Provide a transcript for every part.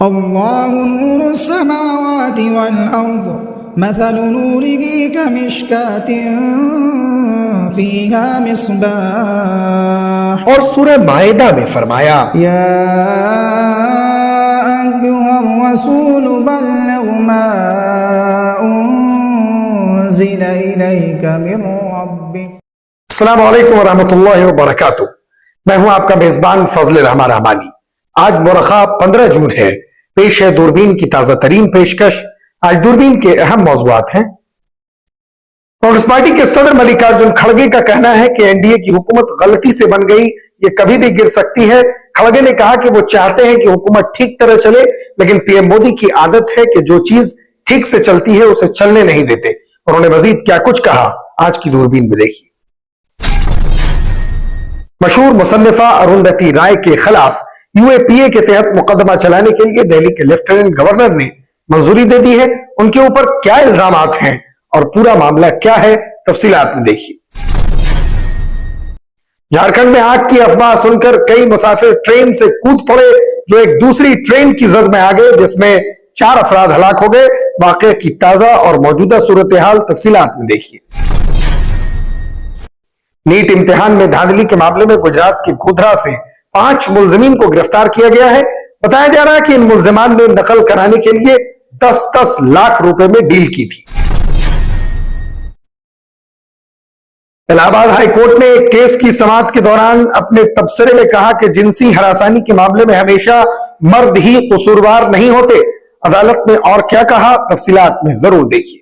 اللہ نور السماوات والارض مثل نوره كمشكاة فيها مصباح. اور سورہ مائدہ میں فرمایا یا ایھا الرسول بلغ ما انزل الیک من ربک. السلام علیکم ورحمۃ اللہ وبرکاتہ. میں ہوں آپ کا میزبان فضل رحمان رحمانی. آج مورخہ 15 جون ہے. پیش ہے دوربین کی تازہ ترین پیشکش. آج دوربین کے اہم موضوعات ہیں. کانگریس پارٹی کے صدر ملکارجن کھڑگے کا کہنا ہے کہ این ڈی اے کی حکومت غلطی سے بن گئی, یہ کبھی بھی گر سکتی ہے. کھڑگے نے کہا کہ وہ چاہتے ہیں کہ حکومت ٹھیک طرح چلے, لیکن پی ایم مودی کی عادت ہے کہ جو چیز ٹھیک سے چلتی ہے اسے چلنے نہیں دیتے. انہوں نے مزید کیا کچھ کہا, آج کی دوربین میں دیکھیے. مشہور مصنفہ اروندھتی رائے کے خلاف یو اے پی اے کے تحت مقدمہ چلانے کے لیے دہلی کے لیفٹیننٹ گورنر نے منظوری دے دی ہے. ان کے اوپر کیا الزامات ہیں اور پورا معاملہ کیا ہے, تفصیلات میں دیکھیے. جھارکھنڈ میں آگ کی افواہ سن کر کئی مسافر ٹرین سے کود پڑے, جو ایک دوسری ٹرین کی زد میں آ گئے, جس میں 4 افراد ہلاک ہو گئے. واقعے کی تازہ اور موجودہ صورتحال تفصیلات میں دیکھیے. نیٹ امتحان میں دھاندلی کے معاملے میں گجرات کے گودھرا سے 5 ملزمین کو گرفتار کیا گیا ہے. بتایا جا رہا ہے کہ ان ملزمان نے نقل کرانے کے لیے 10-10 لاکھ روپے میں ڈیل کی تھی. الہ آباد ہائی کورٹ نے ایک کیس کی سماعت کے دوران اپنے تبصرے میں کہا کہ جنسی ہراسانی کے معاملے میں ہمیشہ مرد ہی قصوروار نہیں ہوتے. عدالت نے اور کیا کہا, تفصیلات میں ضرور دیکھیے.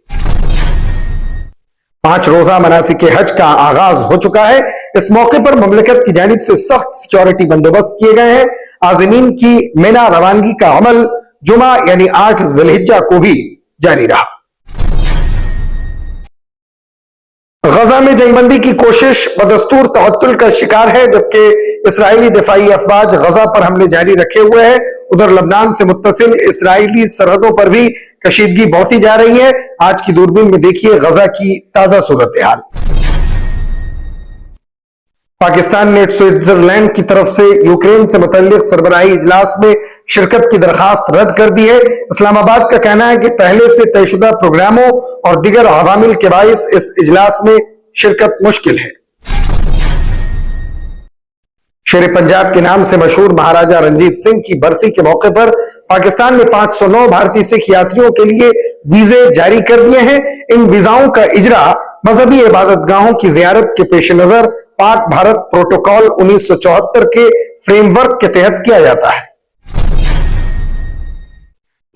5 روزہ مناسک حج کا آغاز ہو چکا ہے. اس موقع پر مملکت کی جانب سے سخت سیکیورٹی بندوبست کیے گئے ہیں. عازمین کی مینا روانگی کا عمل جمعہ یعنی 8 ذی الحجہ کو بھی جاری رہا. غزہ میں جنگ بندی کی کوشش بدستور تعطل کا شکار ہے, جبکہ اسرائیلی دفاعی افواج غزہ پر حملے جاری رکھے ہوئے ہیں. ادھر لبنان سے متصل اسرائیلی سرحدوں پر بھی کشیدگی بڑھتی جا رہی ہے. آج کی دوربین میں دیکھیے غزہ کی تازہ صورتحال. پاکستان نے سوئٹزرلینڈ کی طرف سے یوکرین سے متعلق سربراہی اجلاس میں شرکت کی درخواست رد کر دی ہے. اسلام آباد کا کہنا ہے کہ پہلے سے طے شدہ پروگراموں اور دیگر عوامل کے باعث اس اجلاس میں شرکت مشکل ہے. شیر پنجاب کے نام سے مشہور مہاراجہ رنجیت سنگھ کی برسی کے موقع پر پاکستان نے 509 بھارتی سکھ یاتریوں کے لیے ویزے جاری کر دیے ہیں. ان ویزاؤں کا اجرا مذہبی عبادت گاہوں کی زیارت کے پیش نظر پاک بھارت پروٹوکول 1974 کے فریم ورک کے تحت کیا جاتا ہے.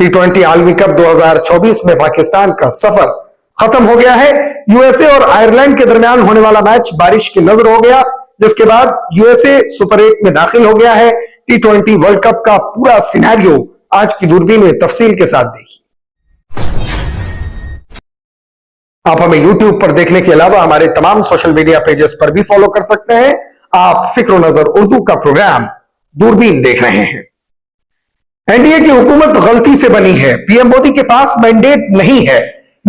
T20 عالمی کپ 2024 میں پاکستان کا سفر ختم ہو گیا ہے. یو ایس اے اور آئرلینڈ کے درمیان ہونے والا میچ بارش کی نظر ہو گیا, جس کے بعد یو ایس اے سپر 8 میں داخل ہو گیا ہے. T20 ورلڈ کپ کا پورا سیناریو آج کی دوربین میں تفصیل کے ساتھ دیکھیے. آپ ہمیں یوٹیوب پر دیکھنے کے علاوہ ہمارے تمام سوشل میڈیا پیجز پر بھی فالو کر سکتے ہیں. آپ فکر و نظر اردو کا پروگرام دوربین دیکھ رہے ہیں. این ڈی اے کی حکومت غلطی سے بنی ہے. پی ایم مودی کے پاس مینڈیٹ نہیں ہے.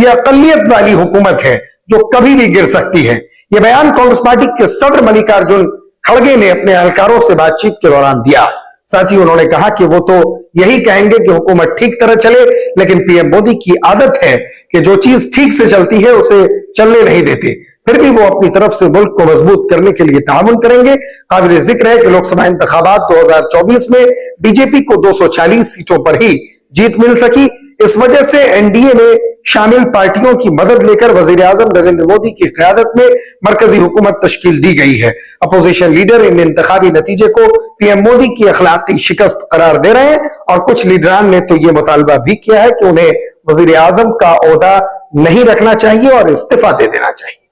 یہ اقلیت والی حکومت ہے جو کبھی بھی گر سکتی ہے. یہ بیان کانگریس پارٹی کے صدر ملکارجن کھڑگے نے اپنے اہلکاروں سے بات چیت کے دوران دیا. ساتھ ہی انہوں نے کہا کہ وہ تو یہی کہیں گے کہ حکومت ٹھیک طرح چلے, لیکن پی ایم مودی کی عادت ہے کہ جو چیز ٹھیک سے چلتی ہے اسے چلنے نہیں دیتے. پھر بھی وہ اپنی طرف سے ملک کو مضبوط کرنے کے لیے تعاون کریں گے. قابل ذکر ہے کہ لوک سبھا انتخابات 2024 میں بی جے پی کو 240 سیٹوں پر ہی جیت مل سکی. اس وجہ سے این ڈی اے میں شامل پارٹیوں کی مدد لے کر وزیر اعظم نریندر مودی کی قیادت میں مرکزی حکومت تشکیل دی گئی ہے. اپوزیشن لیڈر ان انتخابی نتیجے کو پی ایم مودی کی اخلاقی شکست قرار دے رہے ہیں, اور کچھ لیڈران نے تو یہ مطالبہ بھی کیا ہے کہ انہیں وزیر اعظم کا عہدہ نہیں رکھنا چاہیے اور استعفیٰ دے دینا چاہیے.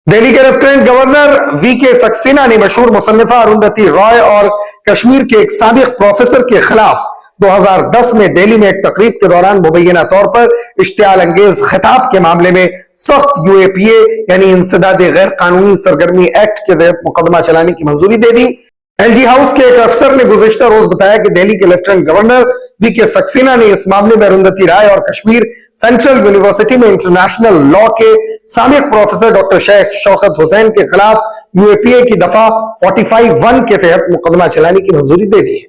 دہلی کے لیفٹیننٹ گورنر وی کے سکسینہ نے مشہور مصنفہ اروندھتی رائے اور کشمیر کے ایک سابق پروفیسر کے خلاف 2010 میں دہلی میں ایک تقریب کے دوران مبینہ طور پر اشتعال انگیز خطاب کے معاملے میں سخت یو اے پی اے یعنی انسداد غیر قانونی سرگرمی ایکٹ کے تحت مقدمہ چلانے کی منظوری دے دی. ایل جی ہاؤس کے ایک افسر نے گزشتہ روز بتایا کہ دہلی کے لیفٹیننٹ گورنر وی کے سکسینہ نے اس معاملے میں اروندھتی رائے اور کشمیر سینٹرل یونیورسٹی میں انٹرنیشنل لا کے سابق پروفیسر ڈاکٹر شیخ شوکت حسین کے خلاف یو اے پی اے کی دفعہ 45(1) کے تحت مقدمہ چلانے کی منظوری دے دی ہے.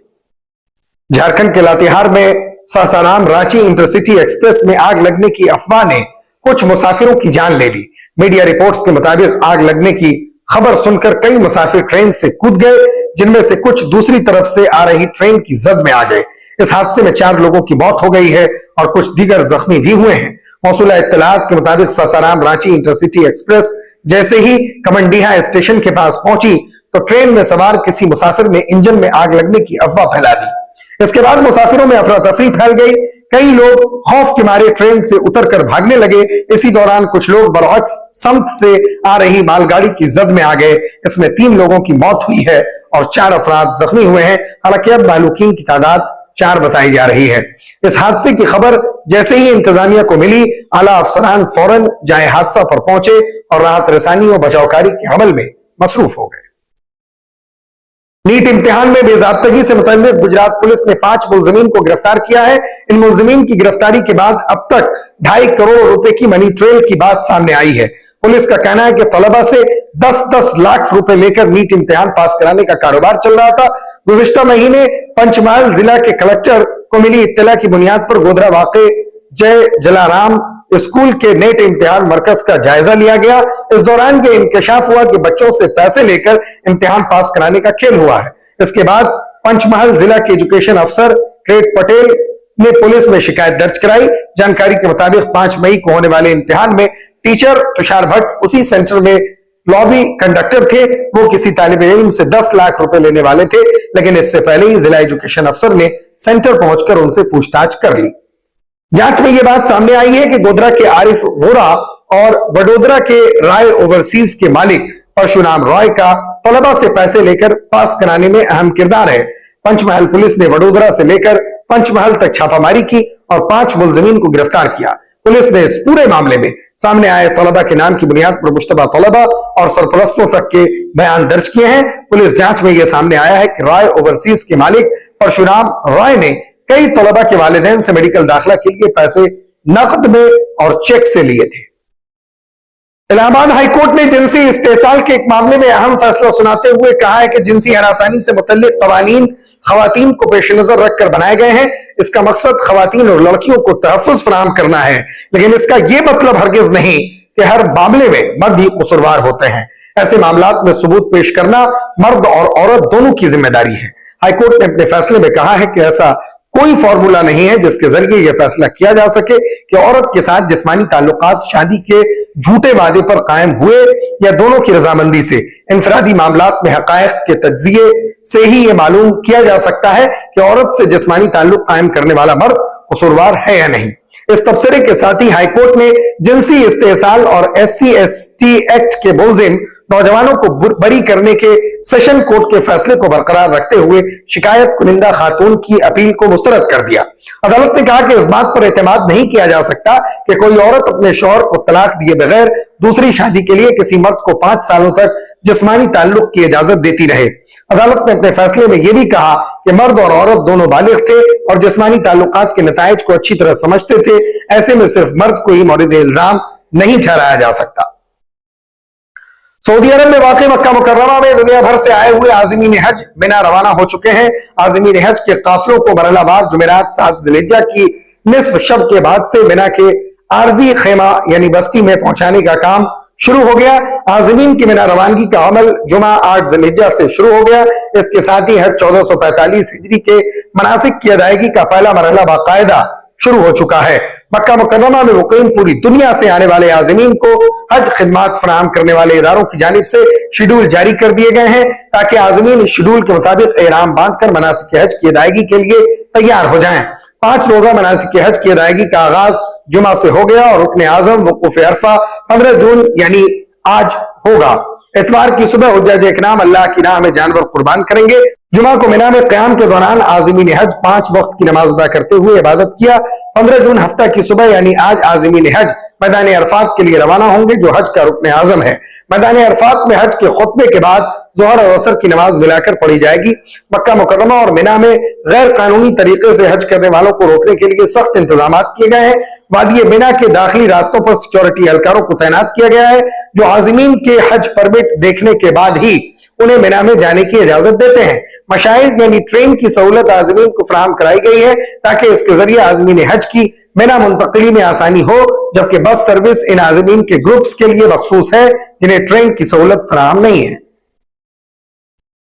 झारखंड के लातेहार में सासाराम रांची इंटरसिटी एक्सप्रेस में आग लगने की अफवाह ने कुछ मुसाफिरों की जान ले ली। मीडिया रिपोर्ट्स के मुताबिक आग लगने की खबर सुनकर कई मुसाफिर ट्रेन से कूद गए, जिनमें से कुछ दूसरी तरफ से आ रही ट्रेन की जद में आ गए। इस हादसे में 4 लोगों की मौत हो गई है और कुछ दीगर जख्मी भी हुए हैं। मौसूला इत्तलात के मुताबिक सासाराम रांची इंटरसिटी एक्सप्रेस जैसे ही कमंडीहा स्टेशन के पास पहुंची तो ट्रेन में सवार किसी मुसाफिर ने इंजन में आग लगने की अफवाह फैला दी। इसके बाद मुसाफिरों में अफरा तफरी फैल गई। कई लोग खौफ के मारे ट्रेन से उतरकर भागने लगे। इसी दौरान कुछ लोग बरअक्स समत से आ रही मालगाड़ी की जद में आ गए। इसमें 3 लोगों की मौत हुई है और 4 अफराद जख्मी हुए हैं। हालांकि अब मालूकीन की तादाद 4 बताई जा रही है। इस हादसे की खबर जैसे ही इंतजामिया को मिली, आला अफसरान फौरन जाए हादसा पर पहुंचे और राहत रसानी और बचावकारी के अमल में मसरूफ हो गए। नीट इम्तिहान में बेजाब्तगी से मुतल्लिक गुजरात पुलिस ने 5 मुलजमीन को गिरफ्तार किया है। इन मुलजमीन की गिरफ्तारी के बाद अब तक 2.5 करोड़ रुपए की मनी ट्रेल की बात सामने आई है। पुलिस का कहना है कि तलबा से 10-10 लाख रुपए लेकर नीट इम्तिहान पास कराने का कारोबार चल रहा था। गुज़िश्ता महीने पंचमहाल जिला के कलेक्टर को मिली इत्तला की बुनियाद पर गोधरा वाक़े जय जलाराम स्कूल के नेट इम्तिहान मरकज का जायजा लिया गया। इस दौरान यह इंकशाफ हुआ कि बच्चों से पैसे लेकर इम्तिहान पास कराने का खेल हुआ है। इसके बाद पंचमहाल जिला के एजुकेशन अफसर क्रेट पटेल ने पुलिस में शिकायत दर्ज कराई। जानकारी के मुताबिक 5 मई को होने वाले इम्तिहान में टीचर तुषार भट्ट उसी सेंटर में लॉबी कंडक्टर थे। वो किसी तालिब इल्म से 10 लाख रुपए लेने वाले थे, लेकिन इससे पहले ही जिला एजुकेशन अफसर ने सेंटर पहुंचकर उनसे पूछताछ कर ली। जांच में यह बात सामने आई है कि गोधरा के आरिफ वोरा और वडोदरा के राय ओवरसीज के मालिक परशुराम रॉय का तलबा से पैसे लेकर पास कराने में अहम किरदार है। पंचमहल पुलिस ने वडोदरा से लेकर पंचमहल तक छापामारी की और 5 मुलजमीन को गिरफ्तार किया। पुलिस ने इस पूरे मामले में सामने आए तलबा के नाम की बुनियाद पर मुश्तबा तलबा और सरपरस्तों तक के बयान दर्ज किए हैं। पुलिस जांच में यह सामने आया है कि राय ओवरसीज के मालिक परशुराम रॉय ने कई तलबा के वालिदैन से मेडिकल दाखिला के लिए पैसे नकद में और चेक से लिए थे। इलाहाबाद हाईकोर्ट ने जिनसी इस्तेसाल के एक मामले में अहम फैसला सुनाते हुए कहा है कि जिनसी हरासानी से मुतल्लिक कवानीन खवातीन को पेश नजर रखकर बनाए गए हैं। इसका मकसद खवातीन और लड़कियों को तहफ्फुज फराहम करना है, लेकिन इसका यह मतलब हरगिज नहीं कि हर मामले में मर्द ही कसूरवार होते हैं। ऐसे मामलात में सबूत पेश करना मर्द और औरत दोनों की जिम्मेदारी है। हाईकोर्ट ने अपने फैसले में कहा है कि ऐसा कोई फॉर्मूला नहीं है जिसके जरिए यह फैसला किया जा सके कि औरत के साथ जिस्मानी ताल्लुकात शादी के झूठे वादे पर कायम हुए या दोनों की रजामंदी से। इंफरादी मामलात में हकायक के तज्जिए से ही यह मालूम किया जा सकता है कि औरत से जिस्मानी ताल्लुक कायम करने वाला मर्द कसूरवार है या नहीं। इस तबसरे के साथ ही हाईकोर्ट ने जिनसी इस्तेसाल और SC/ST एक्ट के मुलजिम नौजवानों को बरी करने के सेशन कोर्ट के फैसले को बरकरार रखते हुए शिकायत कुनिंदा खातून की अपील को मुस्तरद कर दिया। अदालत ने कहा कि इस बात पर एतमाद नहीं किया जा सकता कि कोई औरत अपने शौहर को तलाक दिए बगैर दूसरी शादी के लिए किसी मर्द को 5 सालों तक जिस्मानी ताल्लुक की इजाजत देती रहे। अदालत ने अपने फैसले में यह भी कहा कि मर्द और औरत दोनों बालिग थे और जिस्मानी ताल्लुकात के नताइज को अच्छी तरह समझते थे। ऐसे में सिर्फ मर्द को ही मौरिद इल्जाम नहीं ठहराया जा सकता। सऊदी अरब में वाक़ई मक्का मुकर्रमा में दुनिया भर से आए हुए आज़मीन हज मिना रवाना हो चुके हैं। आज़मीन हज के काफिलों को मरहलावार जुमेरात 7 ज़िलहिज्जा की निस्फ शब के बाद से मिना के आरजी खेमा यानी बस्ती में पहुंचाने का काम शुरू हो गया। आज़मीन की मिना रवानगी का अमल जुमा 8 ज़िलहिज्जा से शुरू हो गया। इसके साथ ही हज 1445 हिजरी के मनासिक की अदायगी का पहला मरहला बाकायदा शुरू हो चुका है। मक्का मुकर्रमा में मुकीम पूरी दुनिया से आने वाले आज़मीन को हज खिदमात फराहम करने वाले इदारों की जानिब से शेड्यूल जारी कर दिए गए हैं ताकि आज़मीन इस शेड्यूल के मुताबिक एहराम बांधकर मनासिक हज की अदायगी के लिए तैयार हो जाएं। 5 रोजा मनासिक हज की अदायगी का आगाज जुमा से हो गया और रुकन आजम वक़ूफ़ अरफा 15 जून यानी आज होगा। इतवार की सुबह हुज्जाज इकराम अल्लाह की राह में जानवर कुर्बान करेंगे। जुमा को मिना में क़याम के दौरान आज़मीन हज 5 वक्त की नमाज अदा करते हुए इबादत किया। 15 जून हफ्ता की सुबह यानी आज आज़मीन हज मैदान अरफात के लिए रवाना होंगे जो हज का रुकन आजम है। मैदान अरफात में हज के खुतबे के बाद ज़ोहर और असर की नमाज मिलाकर पढ़ी जाएगी। मक्का मुकर्रमा और मिना में गैर कानूनी तरीके से हज करने वालों को रोकने के लिए सख्त इंतजाम किए गए हैं। वादी मिना के दाखिली रास्तों पर सिक्योरिटी एहलकारों को तैनात किया गया है जो आज़मीन के हज परमिट देखने के बाद ही उन्हें मिना में जाने की इजाजत देते हैं। मशाइख यानी ट्रेन की सहूलत आज़मीन को फराहम कराई गई है ताकि इसके जरिए आज़मीन हज की बिना मुंतकली में आसानी हो, जबकि बस सर्विस इन आज़मीन के ग्रुप्स के लिए मखसूस है जिन्हें ट्रेन की सहूलत फराहम नहीं है।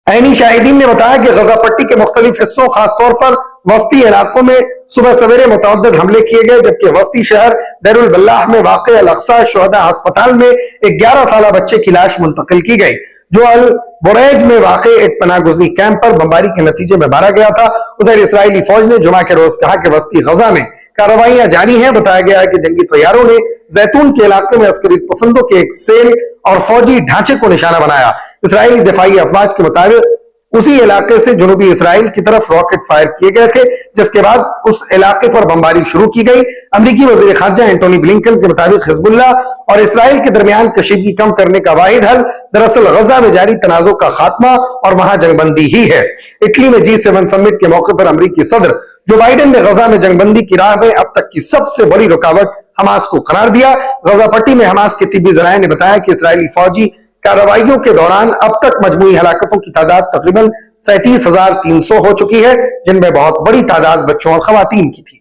ऐनी शाहिदीन ने बताया कि गजा पट्टी के मुख्तलिफ हिस्सों खासतौर पर वस्ती इलाकों में सुबह सवेरे मुतअद्दिद हमले किए गए, जबकि वस्ती शहर दैरुल बल्लाह में वाक़े अल अक्सा शुहदा अस्पताल में एक 11 साल बच्चे की लाश मुंतकिल की गई जो अल बुरैज में वाक़े एक पनाहगुज़ी कैंप पर बमबारी के नतीजे में मारा गया था। उधर इसराइली फौज ने जुमा के रोज कहा कि वस्ती गजा में कार्रवाइयां जारी हैं। बताया गया है कि जंगी तैयारों ने जैतून के इलाके में अस्करी पसंदों के एक सेल और फौजी ढांचे को निशाना बनाया। इसराइली दिफाई अफवाज के मुताबिक उसी इलाके से जुनूबी इसराइल की तरफ रॉकेट फायर किए गए थे, जिसके बाद उस इलाके पर बमबारी शुरू की गई। अमेरिकी वजीर खारजा एंटोनी ब्लिंकन के मुताबिक हिजबुल्लाह और इसराइल के दरमियान कशीदगी कम करने का वाहिद हल दरअसल गजा में जारी तनाजों का खात्मा और वहां जंगबंदी ही है। इटली में G7 समिट के मौके पर अमेरिकी सदर जो बाइडेन ने गजा में जंगबंदी की राह में अब तक की सबसे बड़ी रुकावट हमास को करार दिया। गजा पट्टी में हमास के तिब्बी जराये ने बताया कि इसराइली फौजी कार्रवाइयों के दौरान अब तक मजमूई हलाकतों की तादाद तकरीबन 37,300 हो चुकी है, जिनमें बहुत बड़ी तादाद बच्चों और खवातीन की थी।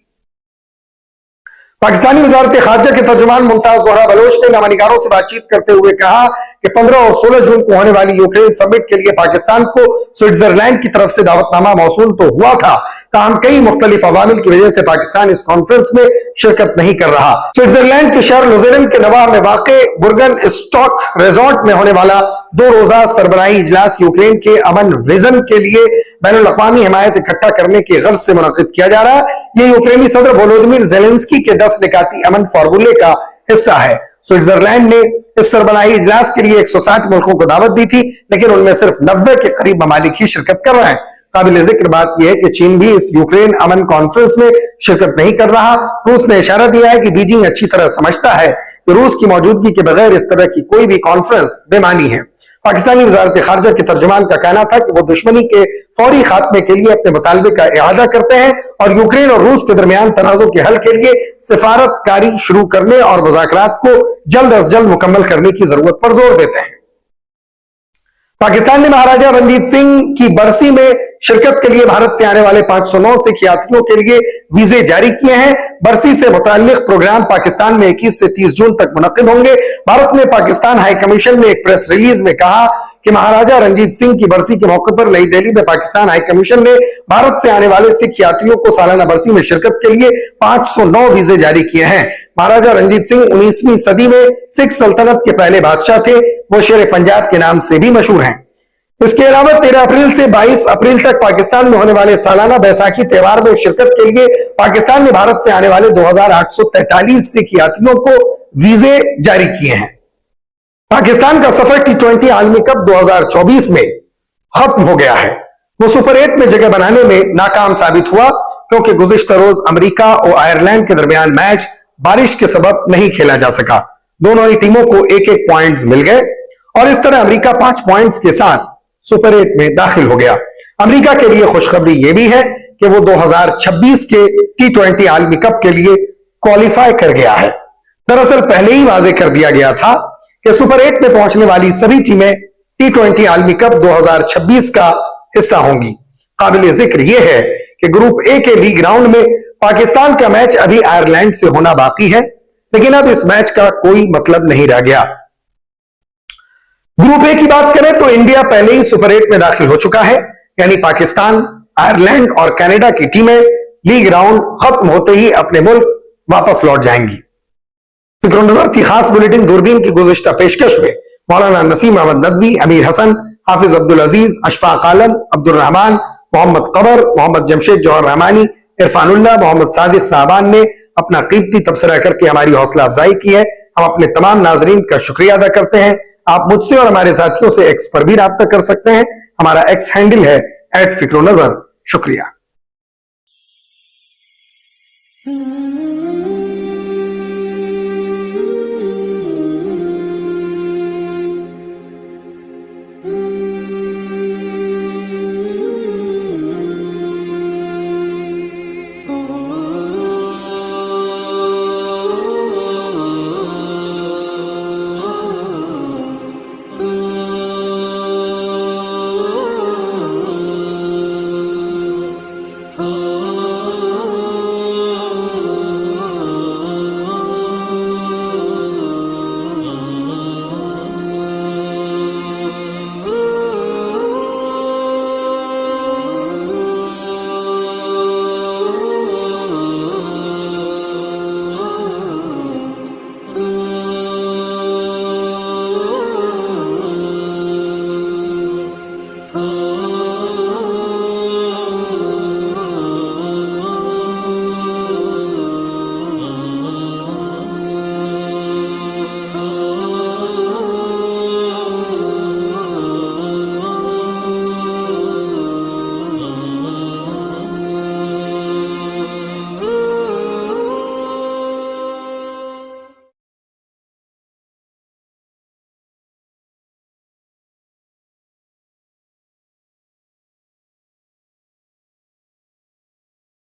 पाकिस्तानी वजारत खारजा के तर्जुमान मुमताज ज़ोहरा बलोच ने नामानिगारों से बातचीत करते हुए कहा कि 15 और 16 जून को होने वाली यूक्रेन समिट के लिए पाकिस्तान को स्विट्जरलैंड की तरफ से दावतनामा मौसूल तो हुआ था, ताहम कई मुख्तलिफ अवामिल की वजह से पाकिस्तान इस कॉन्फ्रेंस में शिरकत नहीं कर रहा। स्विट्जरलैंड के शहर लुज़ेरन के नवाह में वाक़े बुर्गन स्टॉक रिजॉर्ट में होने वाला 2 रोजा सरबराही इजलास यूक्रेन के अमन विजन के लिए बैनुल अक़वामी हिमायत इकट्ठा करने के गर्ज से मुनक़िद किया जा रहा है। ये यूक्रेनी सदर वोलोदिमीर ज़ेलेंस्की के 10 निकाती अमन फार्मूले का हिस्सा है। स्विट्जरलैंड ने इस सरबराही इजलास के लिए 160 मुल्कों को दावत दी थी, लेकिन उनमें सिर्फ 90 के करीब ममालिक ही शिरकत कर रहे हैं। काबिल जिक्र बात यह है कि चीन भी इस यूक्रेन अमन कॉन्फ्रेंस में शिरकत नहीं कर रहा। रूस ने इशारा दिया है कि बीजिंग अच्छी तरह समझता है कि रूस की मौजूदगी के बगैर इस तरह की कोई भी कॉन्फ्रेंस बेमानी है। पाकिस्तानी वजारत खारजा के तर्जुमान का कहना था कि वो दुश्मनी के फौरी खात्मे के लिए अपने मुतालबे का इआदा करते हैं और यूक्रेन और रूस के दरमियान तनाज़ों के हल के लिए सिफारतकारी शुरू करने और मुज़ाकरात को जल्द अज जल्द मुकम्मल करने की जरूरत पर जोर देते हैं। पाकिस्तान ने महाराजा रणजीत सिंह की बरसी में शिरकत के लिए भारत से आने वाले 509 सिख यात्रियों के लिए वीजे जारी किए हैं। बरसी से मुताल्लिक प्रोग्राम पाकिस्तान में 21 से 30 जून तक मुनक्किद होंगे। भारत ने पाकिस्तान हाई कमीशन में एक प्रेस रिलीज में कहा कि महाराजा रणजीत सिंह की बरसी के मौके पर नई दिल्ली में पाकिस्तान हाई कमीशन ने भारत से आने वाले सिख यात्रियों को सालाना बरसी में शिरकत के लिए 509 वीजे जारी किए हैं। महाराजा रणजीत सिंह 19वीं सदी में सिख सल्तनत के पहले बादशाह थे। वो शेर पंजाब के नाम से भी मशहूर हैं। इसके अलावा 13 अप्रैल से 22 अप्रैल तक पाकिस्तान में होने वाले सालाना बैसाखी त्योहार में शिरकत के लिए पाकिस्तान ने भारत से आने वाले 2843 सिख यात्रियों को वीजे जारी किए हैं। पाकिस्तान का सफर T20 आलमी कप 2024 में खत्म हो गया है। वो सुपर 8 में जगह बनाने में नाकाम साबित हुआ क्योंकि गुज़िश्ता रोज अमेरिका और आयरलैंड के दरमियान मैच बारिश के सबब नहीं खेला जा सका। दोनों ही टीमों को 1-1 पॉइंट्स मिल गए और इस तरह अमेरिका 5 पॉइंट्स के साथ सुपर 8 में दाखिल हो गया। अमेरिका के लिए खुशखबरी यह भी है कि वो 2026 के T20 आलमी कप के लिए क्वालिफाई कर गया है। दरअसल पहले ही वाजे कर दिया गया था कि सुपर 8 में पहुंचने वाली सभी टीमें T20 आलमी कप 2026 का हिस्सा होंगी। काबिल जिक्र यह है कि ग्रुप ए के लीग राउंड में पाकिस्तान का मैच अभी आयरलैंड से होना बाकी है, लेकिन अब इस मैच का कोई मतलब नहीं रह गया। ग्रुप ए की बात करें तो इंडिया पहले ही सुपर 8 में दाखिल हो चुका है, यानी पाकिस्तान, आयरलैंड और कनाडा की टीमें लीग राउंड खत्म होते ही अपने मुल्क वापस लौट जाएंगी। फिक्र नजर की खास बुलेटिन दूरबीन की गुज़िश्ता पेशकश में मौलाना नसीम अहमद नदवी, अमीर हसन, हाफिज अब्दुल अजीज, अशफाक आलम, अब्दुल रहमान, मोहम्मद कबर, मोहम्मद जमशेद जौहर रहमानी, इरफानुल्लाह, मोहम्मद सादिक साहबान ने अपना कीमती तबसरा करके हमारी हौसला अफजाई की है। हम अपने तमाम नाजरीन का शुक्रिया अदा करते हैं। आप मुझसे और हमारे साथियों से एक्स पर भी राब्ता कर सकते हैं। हमारा एक्स हैंडल है @फिक्रोनजर। शुक्रिया।